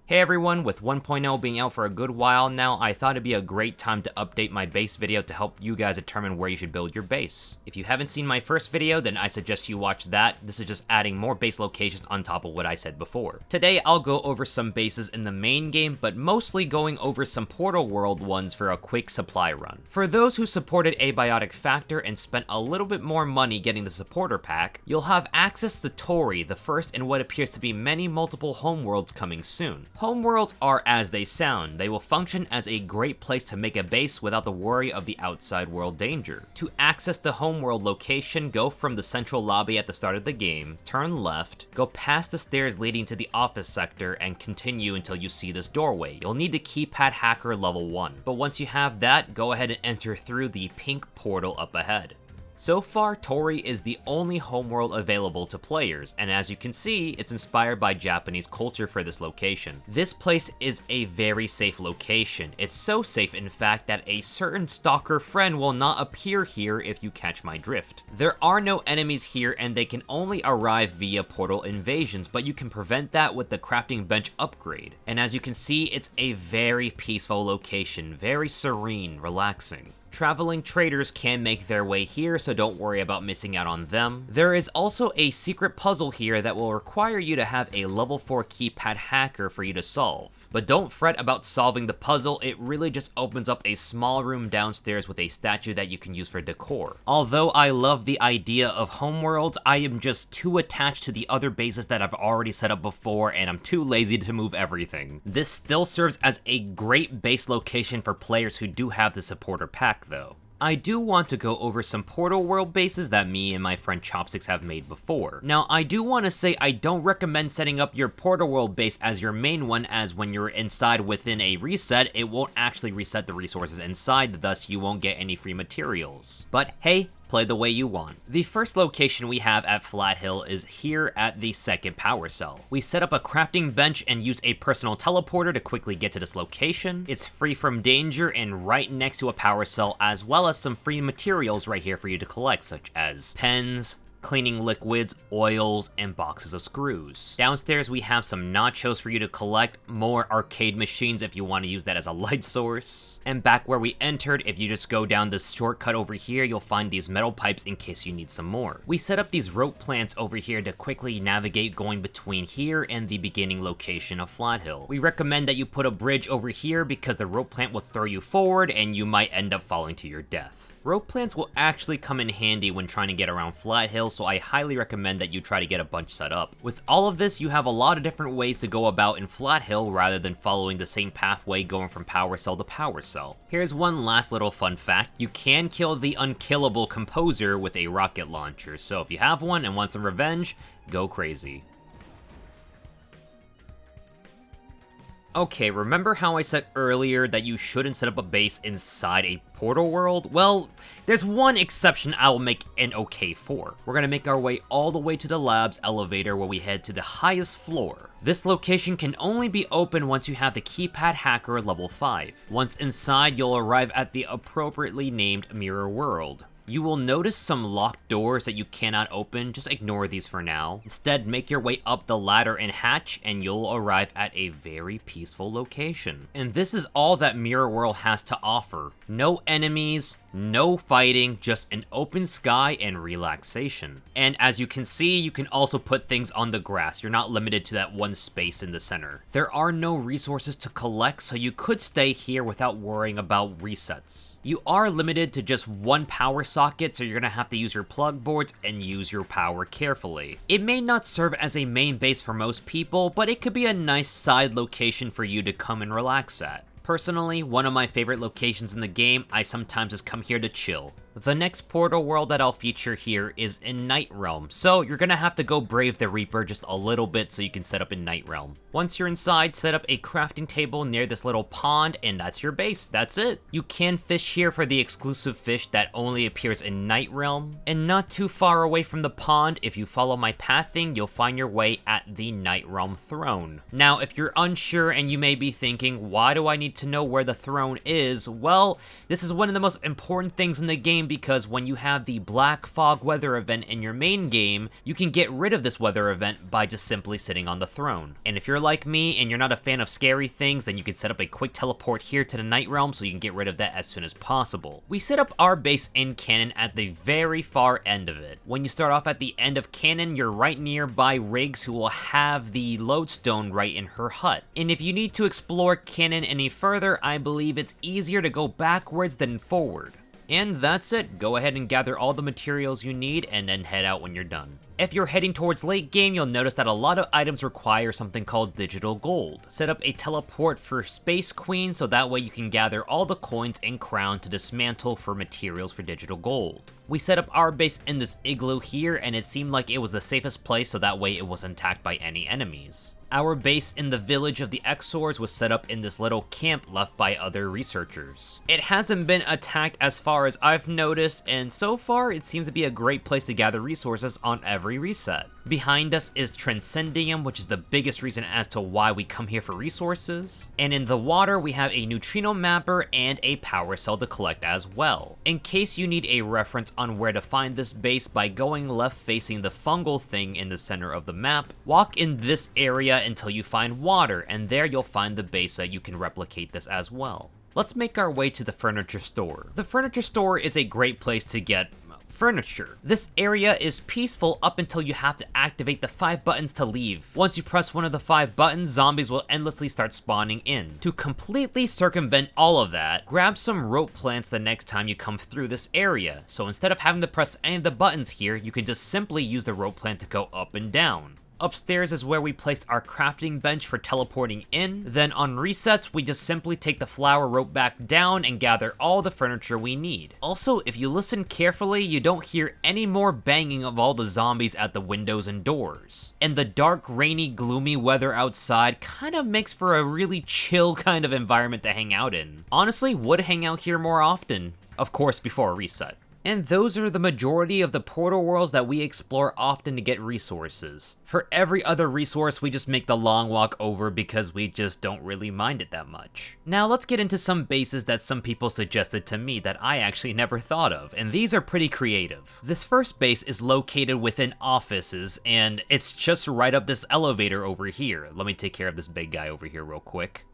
Hey everyone, with 1.0 being out for a good while now, I thought it'd be a great time to update my base video to help you guys determine where you should build your base. If you haven't seen my first video, then I suggest you watch that. This is just adding more base locations on top of what I said before. Today, I'll go over some bases in the main game, but mostly going over some Portal World ones for a quick supply run. For those who supported Abiotic Factor and spent a little bit more money getting the supporter pack, you'll have access to Torii, the first in what appears to be many multiple homeworlds coming soon. Homeworlds are as they sound. They will function as a great place to make a base without the worry of the outside world danger. To access the homeworld location, go from the central lobby at the start of the game, turn left, go past the stairs leading to the office sector, and continue until you see this doorway. You'll need the keypad hacker level 1, but once you have that, go ahead and enter through the pink portal up ahead. So far, Torii is the only homeworld available to players, and as you can see, it's inspired by Japanese culture for this location. This place is a very safe location. It's so safe, in fact, that a certain stalker friend will not appear here if you catch my drift. There are no enemies here, and they can only arrive via portal invasions, but you can prevent that with the crafting bench upgrade. And as you can see, it's a very peaceful location, very serene, relaxing. Traveling traders can make their way here, so don't worry about missing out on them. There is also a secret puzzle here that will require you to have a level 4 keypad hacker for you to solve. But don't fret about solving the puzzle, it really just opens up a small room downstairs with a statue that you can use for decor. Although I love the idea of homeworlds, I am just too attached to the other bases that I've already set up before, and I'm too lazy to move everything. This still serves as a great base location for players who do have the supporter pack though. I do want to go over some Portal World bases that me and my friend Chopsticks have made before. Now, I do want to say I don't recommend setting up your Portal World base as your main one, as when you're inside within a reset, it won't actually reset the resources inside, thus you won't get any free materials. But hey, play the way you want. The first location we have at Flathill is here at the second power cell. We set up a crafting bench and use a personal teleporter to quickly get to this location. It's free from danger and right next to a power cell, as well as some free materials right here for you to collect, such as pens, cleaning liquids, oils, and boxes of screws. Downstairs we have some nachos for you to collect, more arcade machines if you want to use that as a light source. And back where we entered, if you just go down this shortcut over here, you'll find these metal pipes in case you need some more. We set up these rope plants over here to quickly navigate going between here and the beginning location of Flathill. We recommend that you put a bridge over here because the rope plant will throw you forward and you might end up falling to your death. Rope plants will actually come in handy when trying to get around Flathill, so I highly recommend that you try to get a bunch set up. With all of this, you have a lot of different ways to go about in Flathill rather than following the same pathway going from power cell to power cell. Here's one last little fun fact. You can kill the unkillable composer with a rocket launcher, so if you have one and want some revenge, go crazy. Okay, remember how I said earlier that you shouldn't set up a base inside a portal world? Well, there's one exception I will make an okay for. We're gonna make our way all the way to the lab's elevator where we head to the highest floor. This location can only be opened once you have the keypad hacker level 5. Once inside, you'll arrive at the appropriately named mirror world. You will notice some locked doors that you cannot open, just ignore these for now. Instead, make your way up the ladder and hatch, and you'll arrive at a very peaceful location. And this is all that Mirror World has to offer. No enemies, no fighting, just an open sky and relaxation. And as you can see, you can also put things on the grass. You're not limited to that one space in the center. There are no resources to collect, so you could stay here without worrying about resets. You are limited to just one power socket, so you're gonna have to use your plug boards and use your power carefully. It may not serve as a main base for most people, but it could be a nice side location for you to come and relax at. Personally, one of my favorite locations in the game, I sometimes just come here to chill. The next portal world that I'll feature here is in Night Realm, so you're gonna have to go brave the Reaper just a little bit so you can set up in Night Realm. Once you're inside, set up a crafting table near this little pond, and that's your base, that's it. You can fish here for the exclusive fish that only appears in Night Realm, and not too far away from the pond, if you follow my pathing, you'll find your way at the Night Realm throne. Now, if you're unsure and you may be thinking, why do I need to know where the throne is? Well, this is one of the most important things in the game because when you have the black fog weather event in your main game, you can get rid of this weather event by just simply sitting on the throne. And if you're like me and you're not a fan of scary things, then you can set up a quick teleport here to the Night Realm so you can get rid of that as soon as possible. We set up our base in Cannon at the very far end of it. When you start off at the end of Cannon, you're right nearby Riggs, who will have the lodestone right in her hut. And if you need to explore Cannon any further, I believe it's easier to go backwards than forward. And that's it. Go ahead and gather all the materials you need and then head out when you're done. If you're heading towards late game, you'll notice that a lot of items require something called digital gold. Set up a teleport for Space Queen so that way you can gather all the coins and crown to dismantle for materials for digital gold. We set up our base in this igloo here, and it seemed like it was the safest place so that way it wasn't attacked by any enemies. Our base in the village of the Exors was set up in this little camp left by other researchers. It hasn't been attacked as far as I've noticed, and so far it seems to be a great place to gather resources on every reset. Behind us is Transcendium, which is the biggest reason as to why we come here for resources. And in the water, we have a neutrino mapper and a power cell to collect as well. In case you need a reference on where to find this base by going left facing the fungal thing in the center of the map, walk in this area until you find water, and there you'll find the base that you can replicate this as well. Let's make our way to the furniture store. The furniture store is a great place to get furniture. This area is peaceful up until you have to activate the 5 buttons to leave. Once you press one of the 5 buttons, zombies will endlessly start spawning in. To completely circumvent all of that, grab some rope plants the next time you come through this area. So instead of having to press any of the buttons here, you can just simply use the rope plant to go up and down. Upstairs is where we place our crafting bench for teleporting in. Then on resets, we just simply take the flower rope back down and gather all the furniture we need. Also, if you listen carefully, you don't hear any more banging of all the zombies at the windows and doors. And the dark, rainy, gloomy weather outside kind of makes for a really chill kind of environment to hang out in. Honestly, would hang out here more often. Of course, before a reset. And those are the majority of the portal worlds that we explore often to get resources. For every other resource, we just make the long walk over because we just don't really mind it that much. Now let's get into some bases that some people suggested to me that I actually never thought of, and these are pretty creative. This first base is located within offices, and it's just right up this elevator over here. Let me take care of this big guy over here real quick.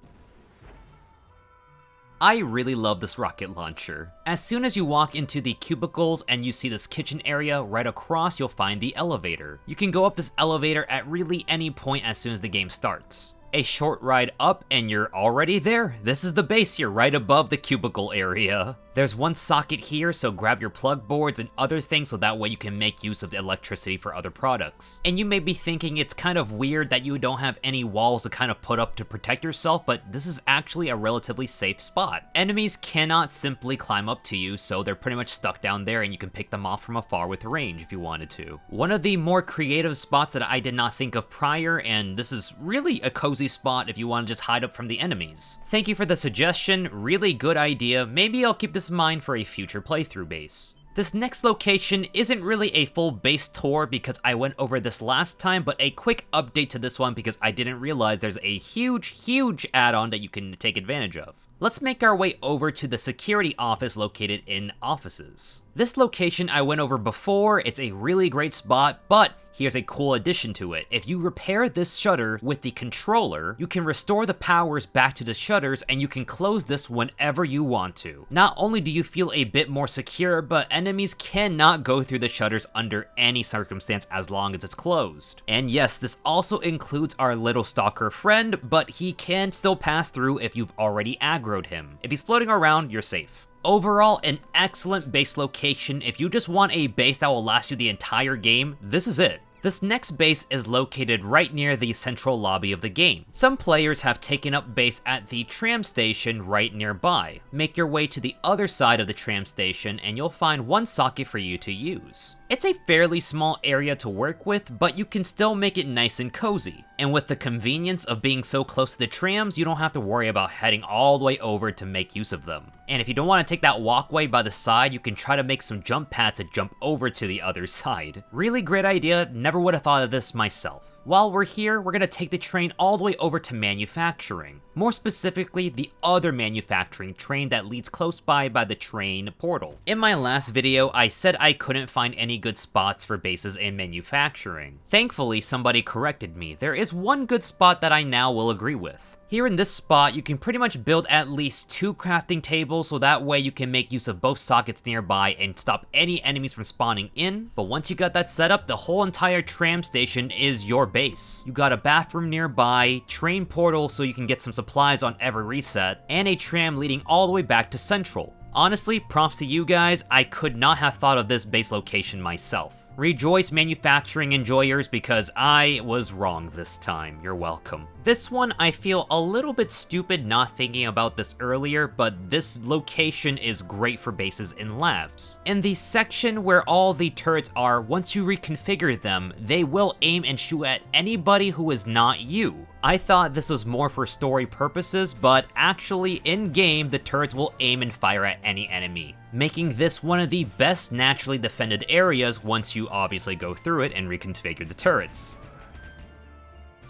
I really love this rocket launcher. As soon as you walk into the cubicles and you see this kitchen area, right across you'll find the elevator. You can go up this elevator at really any point as soon as the game starts. A short ride up and you're already there. This is the base here, right above the cubicle area. There's one socket here, so grab your plug boards and other things so that way you can make use of the electricity for other products. And you may be thinking it's kind of weird that you don't have any walls to kind of put up to protect yourself, but this is actually a relatively safe spot. Enemies cannot simply climb up to you, so they're pretty much stuck down there and you can pick them off from afar with range if you wanted to. One of the more creative spots that I did not think of prior, and this is really a cozy spot if you want to just hide up from the enemies. Thank you for the suggestion, really good idea. Maybe I'll keep this in mind for a future playthrough base. This next location isn't really a full base tour because I went over this last time, but a quick update to this one because I didn't realize there's a huge add-on that you can take advantage of. Let's make our way over to the security office located in offices. This location I went over before, it's a really great spot, but here's a cool addition to it. If you repair this shutter with the controller, you can restore the powers back to the shutters and you can close this whenever you want to. Not only do you feel a bit more secure, but enemies cannot go through the shutters under any circumstance as long as it's closed. And yes, this also includes our little stalker friend, but he can still pass through if you've already aggroed him. If he's floating around, you're safe. Overall, an excellent base location. If you just want a base that will last you the entire game, this is it. This next base is located right near the central lobby of the game. Some players have taken up base at the tram station right nearby. Make your way to the other side of the tram station and you'll find one socket for you to use. It's a fairly small area to work with, but you can still make it nice and cozy. And with the convenience of being so close to the trams, you don't have to worry about heading all the way over to make use of them. And if you don't want to take that walkway by the side, you can try to make some jump pads to jump over to the other side. Really great idea, never would have thought of this myself. While we're here, we're gonna take the train all the way over to manufacturing. More specifically, the other manufacturing train that leads close by the train portal. In my last video, I said I couldn't find any good spots for bases in manufacturing. Thankfully, somebody corrected me. There is one good spot that I now will agree with. Here in this spot, you can pretty much build at least 2 crafting tables, so that way you can make use of both sockets nearby and stop any enemies from spawning in. But once you got that set up, the whole entire tram station is your base. You got a bathroom nearby, train portal so you can get some supplies on every reset, and a tram leading all the way back to Central. Honestly, props to you guys, I could not have thought of this base location myself. Rejoice, manufacturing enjoyers, because I was wrong this time. You're welcome. This one, I feel a little bit stupid not thinking about this earlier, but this location is great for bases in labs. In the section where all the turrets are, once you reconfigure them, they will aim and shoot at anybody who is not you. I thought this was more for story purposes, but actually in-game, the turrets will aim and fire at any enemy, making this one of the best naturally defended areas once you obviously go through it and reconfigure the turrets.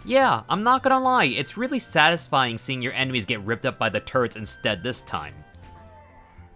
Yeah, I'm not gonna lie, it's really satisfying seeing your enemies get ripped up by the turrets instead this time.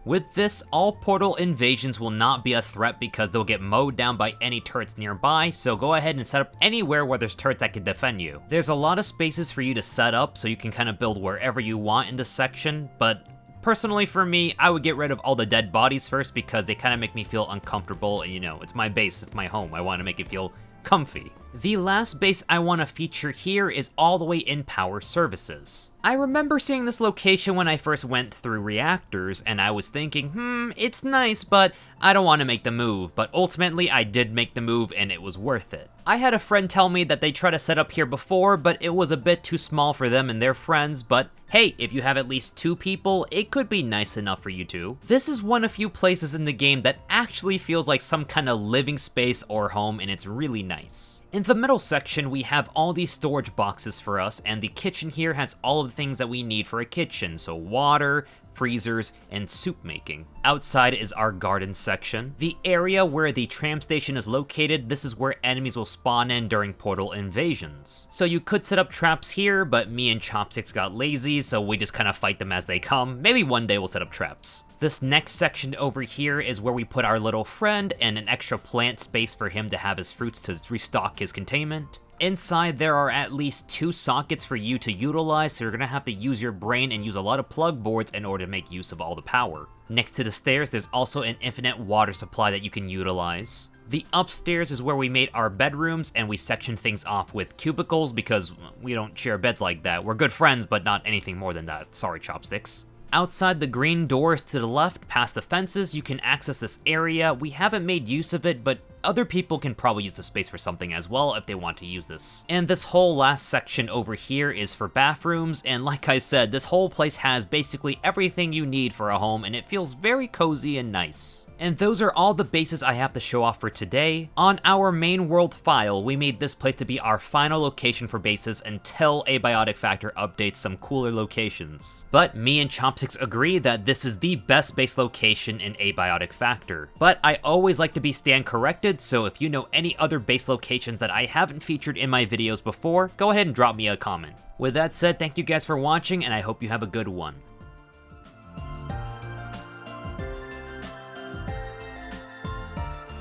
With this, all portal invasions will not be a threat because they'll get mowed down by any turrets nearby, so go ahead and set up anywhere where there's turrets that can defend you. There's a lot of spaces for you to set up, so you can kind of build wherever you want in this section, but personally for me, I would get rid of all the dead bodies first because they kind of make me feel uncomfortable, and you know, it's my base, it's my home, I want to make it feel comfy. The last base I want to feature here is all the way in power services. I remember seeing this location when I first went through reactors, and I was thinking, it's nice, but I don't want to make the move, but ultimately I did make the move and it was worth it. I had a friend tell me that they tried to set up here before, but it was a bit too small for them and their friends, but hey, if you have at least 2 people, it could be nice enough for you two. This is one of few places in the game that actually feels like some kind of living space or home, and it's really nice. In the middle section, we have all these storage boxes for us, and the kitchen here has all of the things that we need for a kitchen, so water, freezers, and soup making. Outside is our garden section. The area where the tram station is located, this is where enemies will spawn in during portal invasions. So you could set up traps here, but me and Chopsticks got lazy, so we just kind of fight them as they come. Maybe one day we'll set up traps. This next section over here is where we put our little friend and an extra plant space for him to have his fruits to restock his containment. Inside, there are at least 2 sockets for you to utilize, so you're gonna have to use your brain and use a lot of plug boards in order to make use of all the power. Next to the stairs, there's also an infinite water supply that you can utilize. The upstairs is where we made our bedrooms, and we sectioned things off with cubicles because we don't share beds like that. We're good friends, but not anything more than that. Sorry, Chopsticks. Outside the green doors to the left, past the fences, you can access this area. We haven't made use of it, but other people can probably use the space for something as well if they want to use this. And this whole last section over here is for bathrooms, and like I said, this whole place has basically everything you need for a home, and it feels very cozy and nice. And those are all the bases I have to show off for today. On our main world file, we made this place to be our final location for bases until Abiotic Factor updates some cooler locations. But me and Chopsticks agree that this is the best base location in Abiotic Factor. But I always like to be stand corrected, so if you know any other base locations that I haven't featured in my videos before, go ahead and drop me a comment. With that said, thank you guys for watching, and I hope you have a good one.